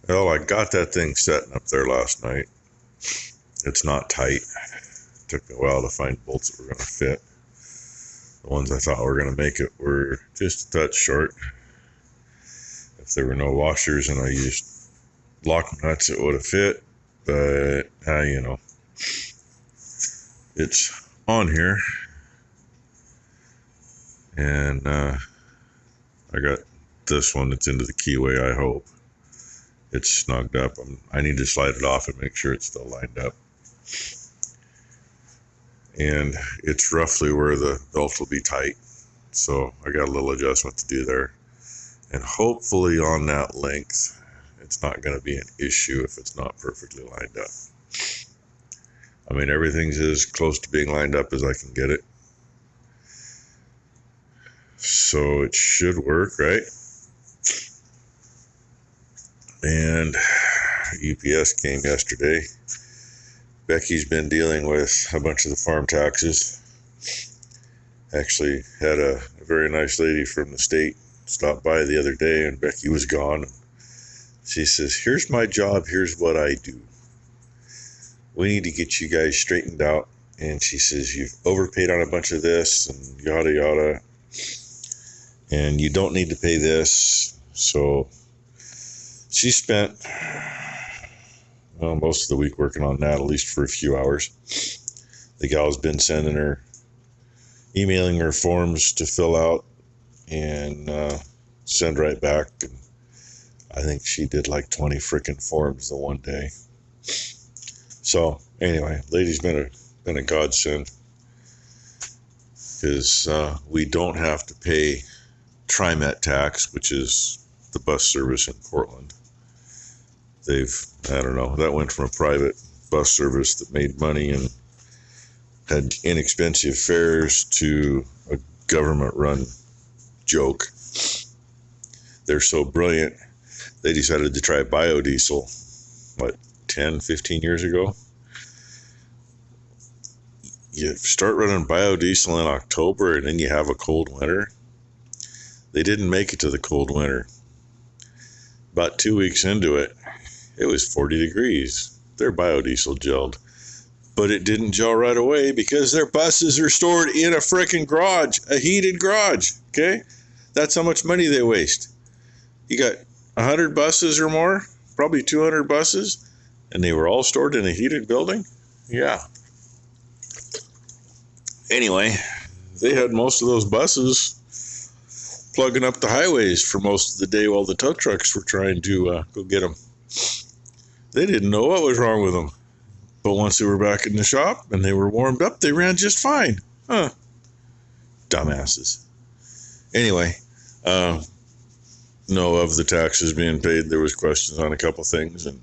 Well, I got that thing setting up there last night. It's not tight. It took me a while to find bolts that were going to fit. The ones I thought were going to make it were just a touch short. If there were no washers and I used lock nuts, it would have fit. But, it's on here. And I got this one that's into the keyway, I hope. It's snugged up. I need to slide it off and make sure it's still lined up. And it's roughly where the belt will be tight. So I got a little adjustment to do there. And hopefully on that length, it's not going to be an issue if it's not perfectly lined up. I mean, everything's as close to being lined up as I can get it. So it should work, right? And UPS came yesterday. Becky's been dealing with a bunch of the farm taxes. Actually had a very nice lady from the state stop by the other day, and Becky was gone. She says, here's my job, here's what I do. We need to get you guys straightened out. And she says, you've overpaid on a bunch of this and yada yada. And you don't need to pay this. So she spent most of the week working on that, at least for a few hours. The gal's been emailing her forms to fill out and send right back. And I think she did like 20 freaking forms the one day. So anyway, lady's been a godsend, because we don't have to pay TriMet tax, which is the bus service in Portland. That went from a private bus service that made money and had inexpensive fares to a government-run joke. They're so brilliant, they decided to try biodiesel, 10, 15 years ago? You start running biodiesel in October and then you have a cold winter. They didn't make it to the cold winter. About 2 weeks into it, it was 40 degrees. Their biodiesel gelled. But it didn't gel right away because their buses are stored in a frickin' garage, a heated garage, okay? That's how much money they waste. You got 100 buses or more, probably 200 buses, and they were all stored in a heated building? Yeah. Anyway, they had most of those buses plugging up the highways for most of the day while the tow trucks were trying to go get them. They didn't know what was wrong with them. But once they were back in the shop and they were warmed up, they ran just fine. Dumbasses. Anyway, of the taxes being paid, there was questions on a couple things, and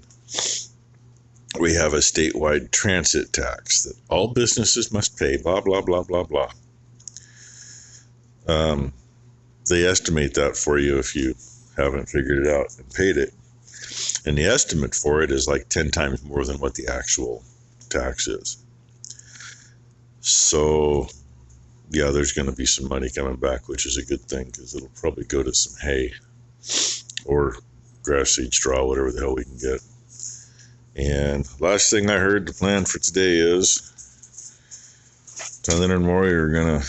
we have a statewide transit tax that all businesses must pay, blah, blah, blah, blah, blah. They estimate that for you if you haven't figured it out and paid it. And the estimate for it is like 10 times more than what the actual tax is. So, yeah, there's going to be some money coming back, which is a good thing, because it'll probably go to some hay or grass seed straw, whatever the hell we can get. And last thing I heard, the plan for today is Tyler and Maury are going to...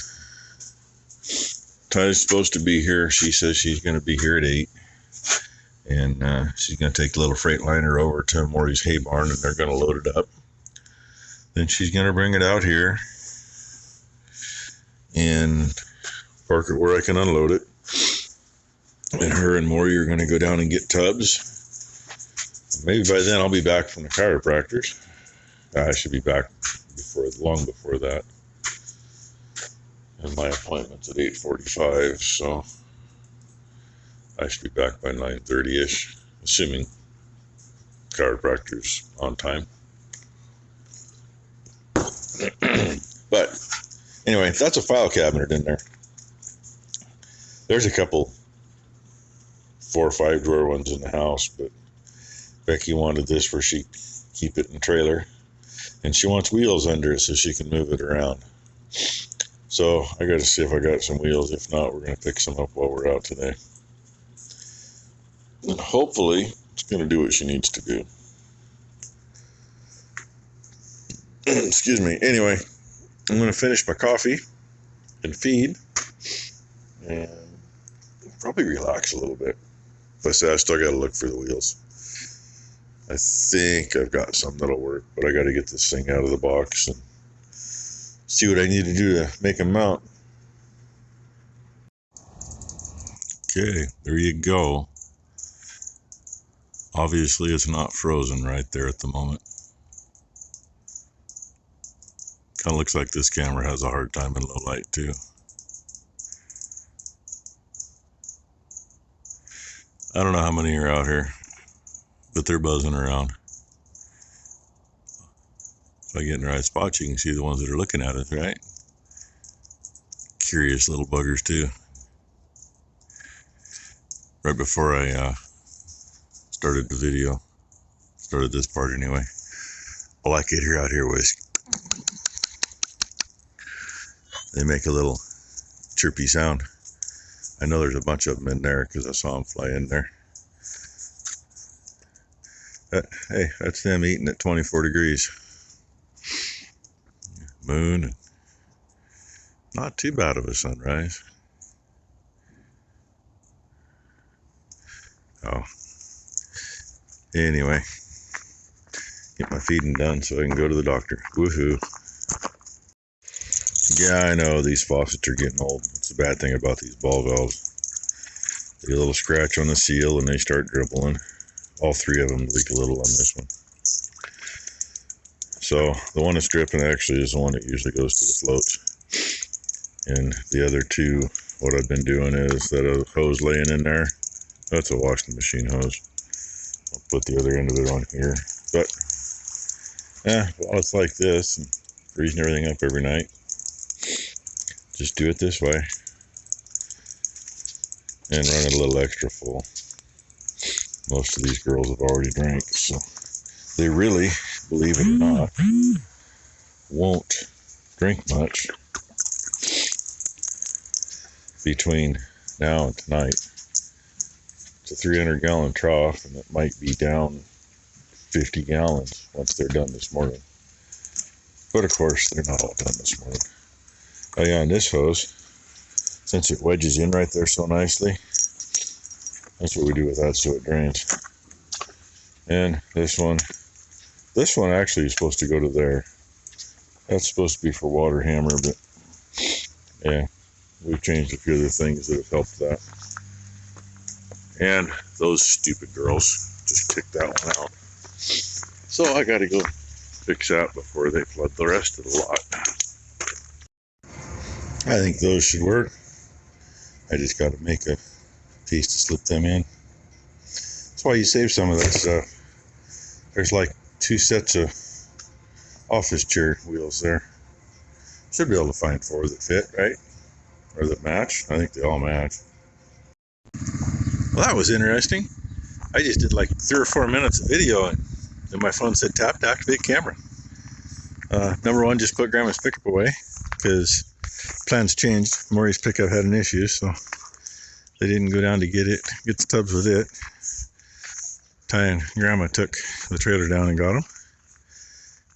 Ty's supposed to be here. She says she's going to be here at 8. And she's going to take the little Freightliner over to Maury's hay barn, and they're going to load it up. Then she's going to bring it out here and park it where I can unload it. And her and Maury are going to go down and get tubs. Maybe by then I'll be back from the chiropractors. I should be back long before that. And my appointment's at 8:45, so I should be back by 9:30ish, assuming chiropractor's on time. But anyway, that's a file cabinet in there. There's a couple 4 or 5 drawer ones in the house, but Becky wanted this where she keep it in the trailer, and she wants wheels under it so she can move it around. So I got to see if I got some wheels. If not, we're going to pick some up while we're out today. And hopefully, it's gonna do what she needs to do. Excuse me. Anyway, I'm gonna finish my coffee and feed and probably relax a little bit. But I say I still gotta look for the wheels. I think I've got some that'll work, but I gotta get this thing out of the box and see what I need to do to make them mount. Okay, there you go. Obviously it's not frozen right there at the moment. Kind of looks like this camera has a hard time in low light too. I don't know how many are out here, but they're buzzing around. If I get in the right spot, you can see the ones that are looking at us, right? Curious little buggers too. Right before I started the video, started this part anyway, all I could hear out here was they make a little chirpy sound. I know there's a bunch of them in there because I saw them fly in there. Hey, that's them eating at 24 degrees. Moon, and not too bad of a sunrise. Oh, anyway, get my feeding done so I can go to the doctor. Woohoo. Yeah, I know these faucets are getting old. It's a bad thing about these ball valves. They get a little scratch on the seal and they start dribbling. All three of them leak a little on this one. So the one that's dripping actually is the one that usually goes to the floats. And the other two, what I've been doing is that a hose laying in there. That's a washing machine hose. I'll put the other end of it on here. But, while it's like this, and freezing everything up every night, just do it this way. And run it a little extra full. Most of these girls have already drank, so they really, believe it or not, won't drink much between now and tonight. It's a 300-gallon trough, and it might be down 50 gallons once they're done this morning. But of course, they're not all done this morning. Oh yeah, and this hose, since it wedges in right there so nicely, that's what we do with that so it drains. And this one actually is supposed to go to there. That's supposed to be for water hammer, but yeah, we've changed a few other things that have helped that. And those stupid girls just kicked that one out. So I gotta go fix that before they flood the rest of the lot. I think those should work. I just gotta make a piece to slip them in. That's why you save some of that stuff. There's like 2 sets of office chair wheels there. Should be able to find 4 that fit, right? Or that match. I think they all match. Well, that was interesting. I just did like 3 or 4 minutes of video and then my phone said tap to activate camera. Number 1, just put Grandma's pickup away because plans changed. Maury's pickup had an issue, so they didn't go down to get the tubs with it. Ty and Grandma took the trailer down and got them.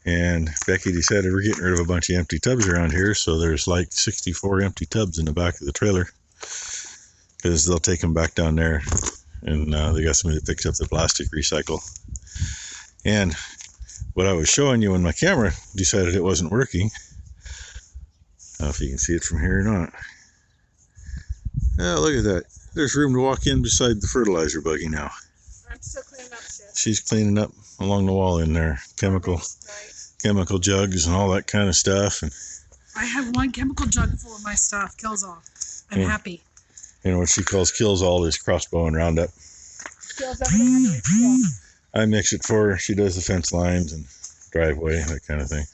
And Becky decided we're getting rid of a bunch of empty tubs around here, so there's like 64 empty tubs in the back of the trailer. Because they'll take them back down there, and they got somebody that picks up the plastic recycle. And what I was showing you when my camera decided it wasn't working, I don't know if you can see it from here or not. Yeah, look at that. There's room to walk in beside the fertilizer buggy now. I'm still cleaning up shit. She's cleaning up along the wall in there. Chemical jugs and all that kind of stuff. And I have 1 chemical jug full of my stuff. Kills all. I'm happy. And what she calls kills all is crossbow and Roundup. Kills everything. Yeah. I mix it for her. She does the fence lines and driveway, that kind of thing.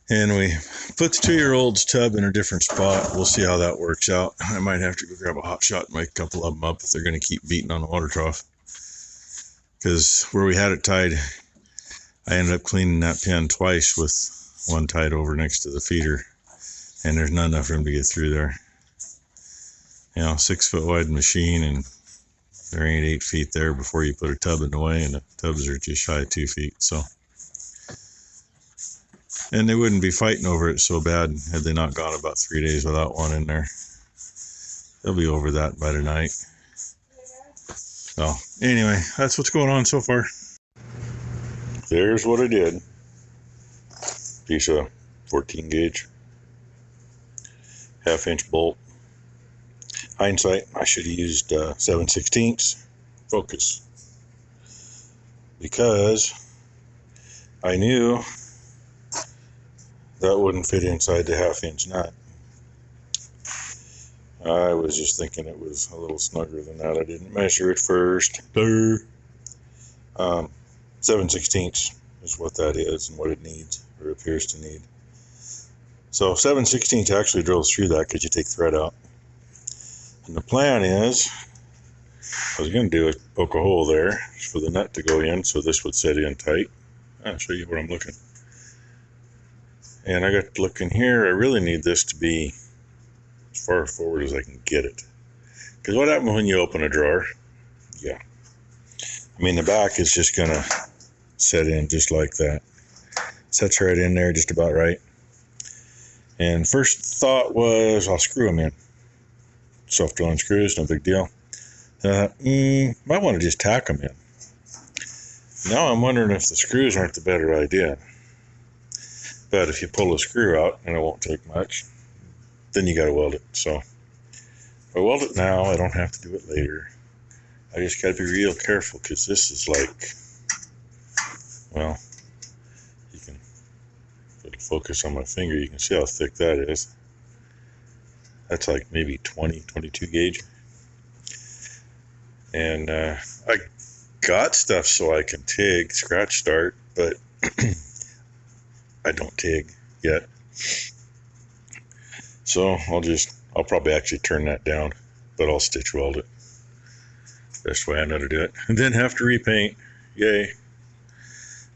And we put the 2-year-old's tub in a different spot. We'll see how that works out. I might have to go grab a hot shot and make a couple of them up if they're going to keep beating on the water trough. Because where we had it tied, I ended up cleaning that pen twice with one tied over next to the feeder. And there's not enough room to get through there. You know, 6-foot wide machine and There ain't 8 feet there before you put a tub in the way, and the tubs are just shy of 2 feet. So, and they wouldn't be fighting over it so bad had they not gone about 3 days without one in there. They'll be over that by tonight. So anyway, that's what's going on so far. There's what I did. Piece of 14 gauge, 1/2-inch bolt. Hindsight, I should have used 7/16 focus, because I knew that wouldn't fit inside the 1/2-inch nut. I was just thinking it was a little snugger than that. I didn't measure it first. 7/16 is what that is and what it needs, or appears to need. So 7/16 actually drills through that because you take thread out. And the plan is, I was going to do is poke a hole there for the nut to go in, so this would set in tight. I'll show you where I'm looking. And I got to look in here. I really need this to be as far forward as I can get it. Because what happens when you open a drawer? Yeah. I mean, the back is just going to set in just like that. Sets right in there just about right. And first thought was, I'll screw them in. Self-drilling screws, no big deal. Might want to just tack them in. Now I'm wondering if the screws aren't the better idea. But if you pull a screw out, and it won't take much, then you got to weld it. So if I weld it now, I don't have to do it later. I just got to be real careful, because this is like, well, you can, if it'll focus on my finger, you can see how thick that is. That's like maybe 22 gauge. And I got stuff so I can TIG, scratch start, but I don't TIG yet. So I'll probably actually turn that down, but I'll stitch weld it. Best way I know to do it. And then have to repaint. Yay.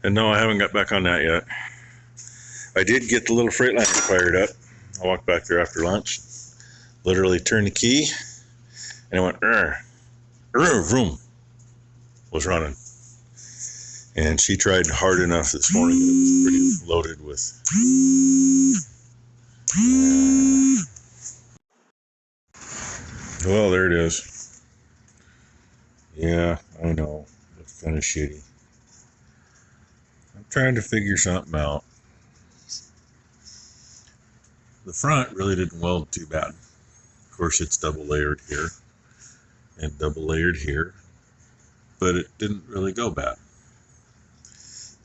And no, I haven't got back on that yet. I did get the little Freightliner fired up. I walked back there after lunch. Literally turned the key, and it went, vroom, was running. And she tried hard enough this morning that it was pretty loaded with. Well, there it is. Yeah, I know. It's kind of shitty. I'm trying to figure something out. The front really didn't weld too bad. Of course, it's double layered here and double layered here, but it didn't really go bad.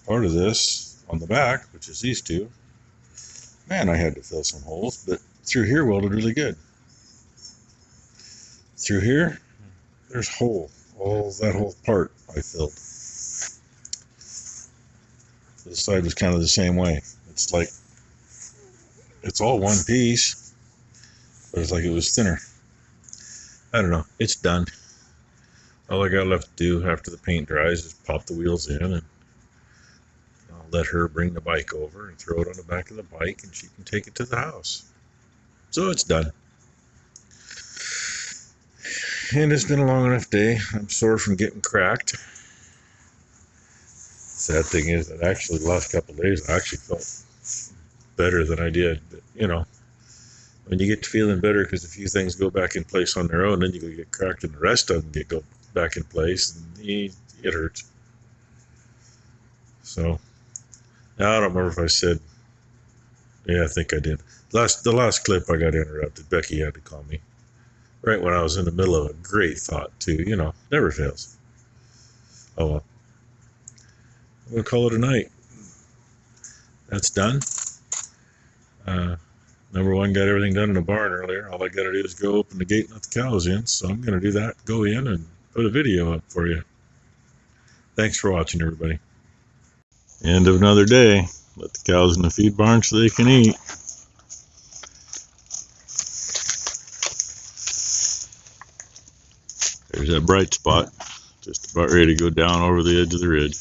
Part of this on the back, which is these two, man, I had to fill some holes, but through here welded really good. Through here, there's hole. All that whole part I filled. This side was kind of the same way. It's like, it's all one piece, but it's like it was thinner. I don't know. It's done. All I got left to do after the paint dries is pop the wheels in, and I'll let her bring the bike over and throw it on the back of the bike, and she can take it to the house. So it's done. And it's been a long enough day. I'm sore from getting cracked. Sad thing is that actually the last couple of days I actually felt better than I did. But, you know, when you get to feeling better because a few things go back in place on their own, then you go get cracked and the rest of them go back in place, and it hurts. So, now I don't remember if I said, yeah, I think I did. The last clip I got interrupted. Becky had to call me right when I was in the middle of a great thought too. You know, never fails. Oh well. I'm going to call it a night. That's done. Number one, got everything done in the barn earlier. All I got to do is go open the gate and let the cows in. So I'm going to do that, go in, and put a video up for you. Thanks for watching, everybody. End of another day. Let the cows in the feed barn so they can eat. There's that bright spot. Just about ready to go down over the edge of the ridge.